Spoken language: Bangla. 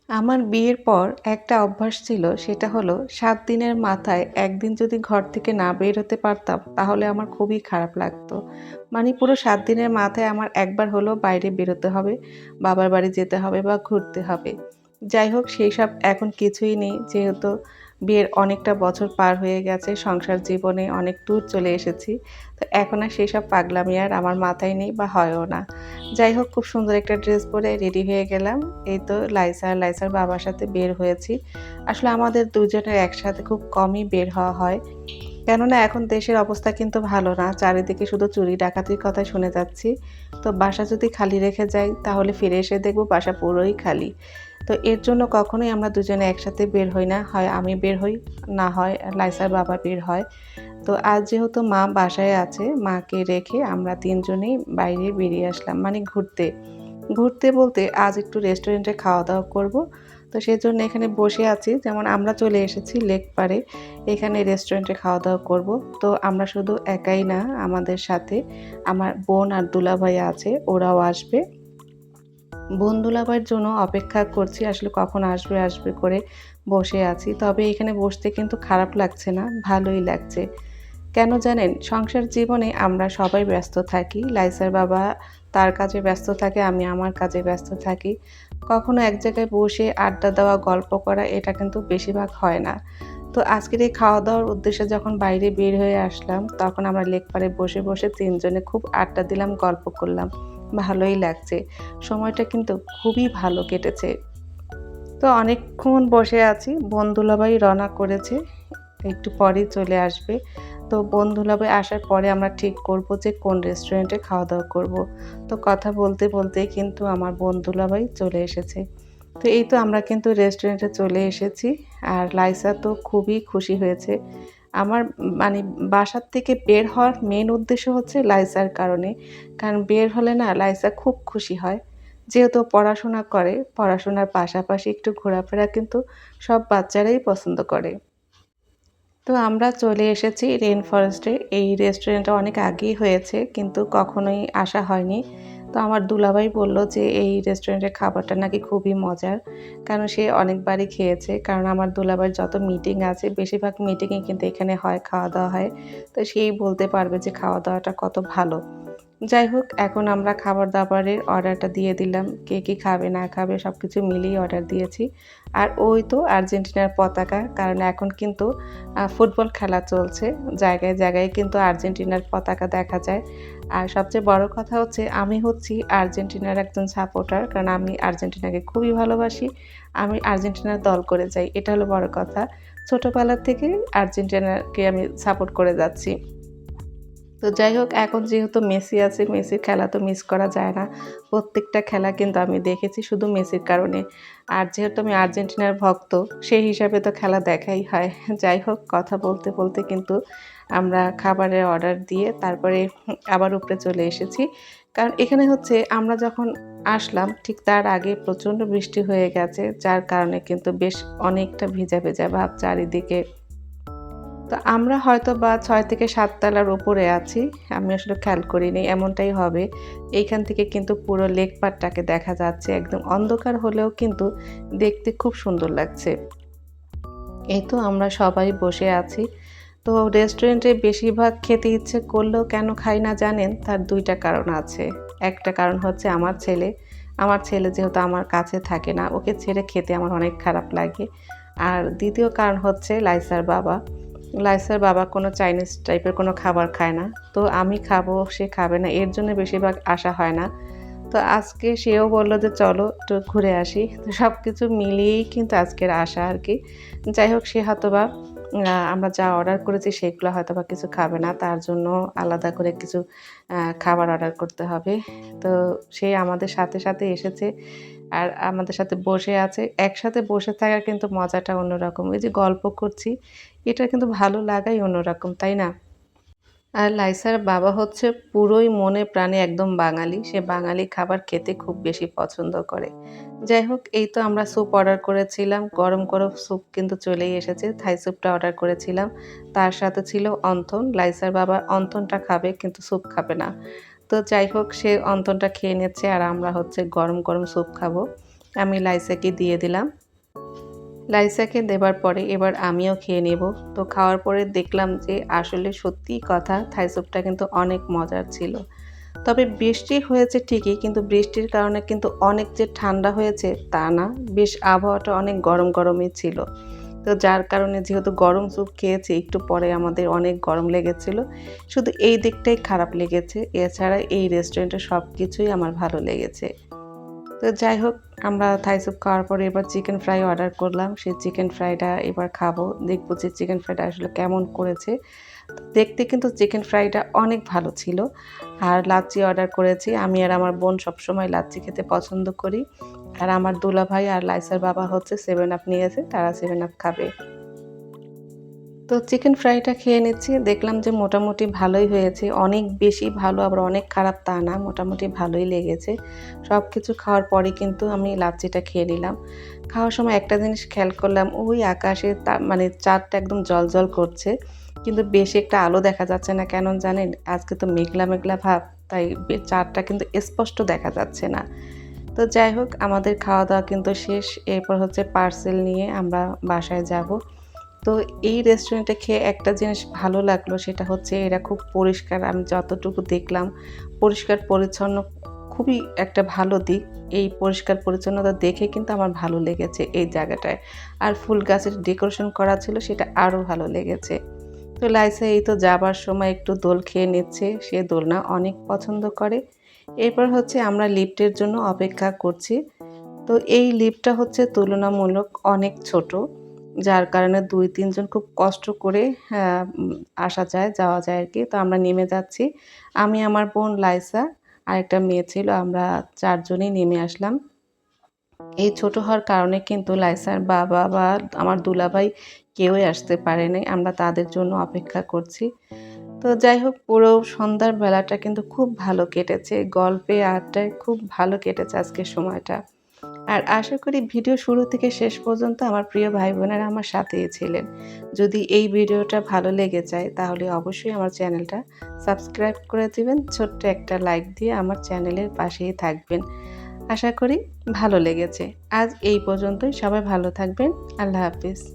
আমার বিয়ের পর একটা অভ্যাস ছিল, সেটা হলো ৭ দিনের মাথায় ১ দিন যদি ঘর থেকে না বের হতে পারতাম, তাহলে আমার খুবই খারাপ লাগতো। মানে পুরো ৭ দিনের মাথায় আমার একবার হলেও বাইরে বেরোতে হবে, বাবার বাড়ি যেতে হবে বা ঘুরতে হবে। যাই হোক সেইসব এখন কিছুই নেই, যেহেতু বিয়ের অনেকটা বছর পার হয়ে গেছে, সংসার জীবনে অনেক দূর চলে এসেছি। তো এখন আর সেসব পাগলামি আর আমার মাথায় নেই বা হয়ও না। যাই হোক, খুব সুন্দর একটা ড্রেস পরে রেডি হয়ে গেলাম। এই তো লাইসার বাবার সাথে বের হয়েছি। আসলে আমাদের দুজনের একসাথে খুব কমই বের হওয়া হয়। কেননা এখন দেশের অবস্থা কিন্তু ভালো না। চারিদিকে শুধু চুরি ডাকাতির কথাই শুনে যাচ্ছি। তো বাসা যদি খালি রেখে যাই, তাহলে ফিরে এসে দেখব বাসা পুরোই খালি। তো এর জন্য কখনোই আমরা দুজনে একসাথে বের হই না। হয় আমি বের হই, না হয় লাইসার বাবা বের হয়। তো আজ যেহেতু মা বাসায় আছে, মাকে রেখে আমরা ৩ জনেই বাইরে বেরিয়ে আসলাম। মানে ঘুরতে। ঘুরতে বলতে আজ একটু রেস্টুরেন্টে খাওয়া-দাওয়া করব। তো সেজন্য এখানে বসে আছি। যেমন আমরা চলে এসেছি লেক পাড়ে। এখানে রেস্টুরেন্টে খাওয়া-দাওয়া করব। তো আমরা শুধু একাই না, আমাদের সাথে আমার বোন আর দুলাভাই আছে, ওরাও আসবে। বোন দুলাভাইয়ের জন্য অপেক্ষা করছি। আসলে কখন আসবে, আসবে করে বসে আছি। তবে এখানে বসতে কিন্তু খারাপ লাগছে না, ভালোই লাগছে। কেন জানেন? সংসার জীবনে আমরা সবাই ব্যস্ত থাকি। লাইসার বাবা তার কাজে ব্যস্ত থাকে, আমি আমার কাজে ব্যস্ত থাকি। কখনো এক জায়গায় বসে আড্ডা দেওয়া, গল্প করা এটা কিন্তু বেশিরভাগ হয় না। তো আজকের এই খাওয়া-দাওয়ার উদ্দেশ্যে যখন বাইরে বের হয়ে আসলাম, তখন আমরা লেক পাড়ে বসে ৩ জনে খুব আড্ডা দিলাম, গল্প করলাম। ভালোই লাগছে। সময়টা কিন্তু খুবই ভালো কেটেছে। তো অনেকক্ষণ বসে আছি। বোন দুলাভাই রওনা করেছে। একটু পরেই চলে আসবে। তো বোন দুলাভাই আসার পরে আমরা ঠিক করব যে কোন রেস্টুরেন্টে খাওয়া-দাওয়া করব। তো কথা বলতেই কিন্তু আমার বোন দুলাভাই চলে এসেছে। তো এই তো আমরা কিন্তু রেস্টুরেন্টে চলে এসেছি। আর লাইসা তো খুবই খুশি হয়েছে। আমার মানে বাসার থেকে বের হওয়ার মেইন উদ্দেশ্য হচ্ছে লাইসার কারণে। কারণ বের হলে না লাইসা খুব খুশি হয়। যেহেতু পড়াশোনা করে, পড়াশোনার পাশাপাশি একটু ঘোরাফেরা কিন্তু সব বাচ্চারাই পছন্দ করে। তো আমরা চলে এসেছি রেইন ফরেস্টে। এই রেস্টুরেন্টটা অনেক আগেই হয়েছে, কিন্তু কখনোই আসা হয়নি। তো আমার দুলাভাই বলল যে এই রেস্টুরেন্টের খাবারটা নাকি খুবই মজার। কারণ সে অনেকবারই খেয়েছে। কারণ আমার দুলাভাইয়ের যত মিটিং আছে বেশিরভাগ মিটিংই কিন্তু এখানে হয়, খাওয়া-দাওয়া হয়। তো সেই বলতে পারবে যে খাওয়া-দাওয়াটা কত ভালো। যাই হোক, এখন আমরা খাবার-দাবারের অর্ডারটা দিয়ে দিলাম। কে কি খাবে না খাবে সবকিছু মিলিয়ে অর্ডার দিয়েছি। আর ওই তো আর্জেন্টিনার পতাকা, কারণ এখন কিন্তু ফুটবল খেলা চলছে। জায়গায় কিন্তু আর্জেন্টিনার পতাকা দেখা যায়। আর সবচেয়ে বড় কথা হচ্ছে আমি হচ্ছি আর্জেন্টিনার একজন সাপোর্টার। কারণ আমি আর্জেন্টিনাকে খুবই ভালোবাসি। আমি আর্জেন্টিনার দল করে যাই। এটা হলো বড় কথা। ছোটবেলা থেকেই আর্জেন্টিনাকে আমি সাপোর্ট করে যাচ্ছি। তো যাই হোক, এখন যেহেতু মেসি আছে, মেসির খেলা তো মিস করা যায় না। প্রত্যেকটা খেলা কিন্তু আমি দেখেছি শুধু মেসির কারণে। আর যেহেতু আমি আর্জেন্টিনার ভক্ত, সেই হিসাবে তো খেলা দেখাই হয়। যাই হোক, কথা বলতে কিন্তু আমরা খাবারের অর্ডার দিয়ে তারপরে আবার উপরে চলে এসেছি। কারণ এখানে হচ্ছে আমরা যখন আসলাম ঠিক তার আগে প্রচণ্ড বৃষ্টি হয়ে গেছে। যার কারণে কিন্তু বেশ অনেকটা ভিজা ভাব চারিদিকে। তো আমরা হয়তোবা ৬ থেকে ৭ তলার উপরে আছি। আমি আসলে খেয়াল করিনি, এমনটাই হবে। এইখান থেকে কিন্তু পুরো লেক পাড়টাকে দেখা যাচ্ছে। একদম অন্ধকার হলেও কিন্তু দেখতে খুব সুন্দর লাগছে। এই তো আমরা সবাই বসে আছি। তো রেস্টুরেন্টে বেশিরভাগ খেতে ইচ্ছে করলেও কেন খাই না জানেন? তার ২ টা কারণ আছে। একটা কারণ হচ্ছে আমার ছেলে। আমার ছেলে যেহেতু আমার কাছে থাকে না, ওকে ছেড়ে খেতে আমার অনেক খারাপ লাগে। আর ২য় কারণ হচ্ছে লাইসার বাবা। লাইসার বাবা কোনো চাইনিজ টাইপের কোনো খাবার খায় না। তো আমি খাবো, সে খাবে না। এর জন্য বেশিরভাগ আসা হয় না। তো আজকে সেও বলল যে, "চলো একটু ঘুরে আসি।" তো সবকিছু মিলিয়েই কিন্তু আজকের আসা আরকি। যাই হোক, সে হয়তোবা আমরা যা অর্ডার করেছি সেগুলো হয়তোবা কিছু খাবে না। তার জন্য আলাদা করে কিছু খাবার অর্ডার করতে হবে। তো সে আমাদের সাথে এসেছে আর আমাদের সাথে বসে আছে। একসাথে বসে থাকার কিন্তু মজাটা অন্যরকম। এই যে গল্প করছি, এটা কিন্তু ভালো লাগাই অন্যরকম, তাই না? আর লাইসার বাবা হচ্ছে পুরোই মনে প্রাণে একদম বাঙালি। সে বাঙালি খাবার খেতে খুব বেশি পছন্দ করে। যাই হোক, এই তো আমরা স্যুপ অর্ডার করেছিলাম। গরম স্যুপ কিন্তু চলেই এসেছে। থাই স্যুপটা অর্ডার করেছিলাম। তার সাথে ছিল অন্থন। লাইসার বাবা অন্থনটা খাবে কিন্তু স্যুপ খাবে না। তো যাই হোক, সে অন্থনটা খেয়ে নিচ্ছে আর আমরা হচ্ছে গরম স্যুপ খাবো। আমি লাইসাকে দিয়ে দিলাম। লাইসাকে দেবার পরে এবার আমিও খেয়ে নেব। তো খাওয়ার পরে দেখলাম যে আসলে সত্যিই কথা থাই স্যুপটা কিন্তু অনেক মজার ছিল। তবে বৃষ্টি হয়েছে ঠিকই, কিন্তু বৃষ্টির কারণে কিন্তু অনেক যে ঠান্ডা হয়েছে তা না। বেশ আবহাওয়াটা অনেক গরম গরমই ছিল। তো যার কারণে যেহেতু গরম স্যুপ খেয়েছি একটু পরে আমাদের অনেক গরম লেগেছিল। শুধু এই দিকটাই খারাপ লেগেছে। এছাড়া এই রেস্টুরেন্টের সব কিছুই আমার ভালো লেগেছে। তো যাই হোক, আমরা থাই স্যুপ খাওয়ার পরে এবার চিকেন ফ্রাই অর্ডার করলাম। সেই চিকেন ফ্রাইটা এবার খাবো। দেখব যে চিকেন ফ্রাইটা আসলে কেমন করেছে। তো দেখতে কিন্তু চিকেন ফ্রাইটা অনেক ভালো ছিল। আর লাচ্ছি অর্ডার করেছি। আমি আর আমার বোন সবসময় লাচ্ছি খেতে পছন্দ করি। আর আমার দুলাভাই আর লাইসার বাবা হচ্ছে 7 আপ নিয়েছে। তারা 7 আপ খাবে। তো চিকেন ফ্রাইটা খেয়ে নিচ্ছি। দেখলাম যে মোটামুটি ভালোই হয়েছে। অনেক বেশি ভালো আবার অনেক খারাপ তা না। মোটামুটি ভালোই লেগেছে। সবকিছু খাওয়ার পরে কিন্তু আমি লাচ্ছিটা খেয়ে নিলাম। খাওয়ার সময় একটা জিনিস খেয়াল করলাম, ওই আকাশে মানে চাঁদটা একদম জ্বলজ্বল করছে। কিন্তু বেশি একটা আলো দেখা যাচ্ছে না। কেন জানেন? আজকে তো মেঘলা, মেঘলা ভাব। তাই চাঁদটা কিন্তু স্পষ্ট দেখা যাচ্ছে না। তো যাই হোক, আমাদের খাওয়া-দাওয়া কিন্তু শেষ। এরপর হচ্ছে পার্সেল নিয়ে আমরা বাসায় যাব। তো এই রেস্টুরেন্টে খেয়ে একটা জিনিস ভালো লাগলো, সেটা হচ্ছে এরা খুব পরিষ্কার। আমি যতটুকু দেখলাম পরিষ্কার পরিচ্ছন্ন খুবই একটা ভালো দিক। এই পরিষ্কার পরিচ্ছন্নতা দেখে কিন্তু আমার ভালো লেগেছে এই জায়গাটায়। আর ফুল গাছের ডেকোরেশন করা ছিল, সেটা আরও ভালো লেগেছে। তো লাইসা এই তো যাবার সময় একটু দোল খেয়ে নিচ্ছে। সে দোলনা অনেক পছন্দ করে। এরপর হচ্ছে আমরা লিফটের জন্য অপেক্ষা করছি। তো এই লিফটটা হচ্ছে তুলনামূলক অনেক ছোট। যার কারণে ২-৩ জন খুব কষ্ট করে আসা যায়, যাওয়া যায় আরকি। তো আমরা নেমে যাচ্ছি। আমি, আমার বোন, লাইসা আরেকটা মেয়ে ছিল। আমরা ৪ জনই নেমে আসলাম। এই ছোট হওয়ার কারণে কিন্তু লাইসার বাবা বা আমার দুলাভাই কেউই আসতে পারে নাই। আমরা তাদের জন্য অপেক্ষা করছি। তো যাই হোক, পুরো সন্ধ্যার বেলাটা কিন্তু খুব ভালো কেটেছে। গল্পে আড্ডায় খুব ভালো কেটেছে আজকের সময়টা। আর আশা করি ভিডিও শুরু থেকে শেষ পর্যন্ত আমার প্রিয় ভাই-বোনেরা আমার সাথেই ছিলেন। যদি এই ভিডিওটা ভালো লেগে যায় তাহলে অবশ্যই আমার চ্যানেলটা সাবস্ক্রাইব করে দিবেন। ছোট্ট একটা লাইক দিয়ে আমার চ্যানেলের পাশেই থাকবেন। আশা করি ভালো লেগেছে। আজ এই পর্যন্তই। সবাই ভালো থাকবেন। আল্লাহ হাফেজ।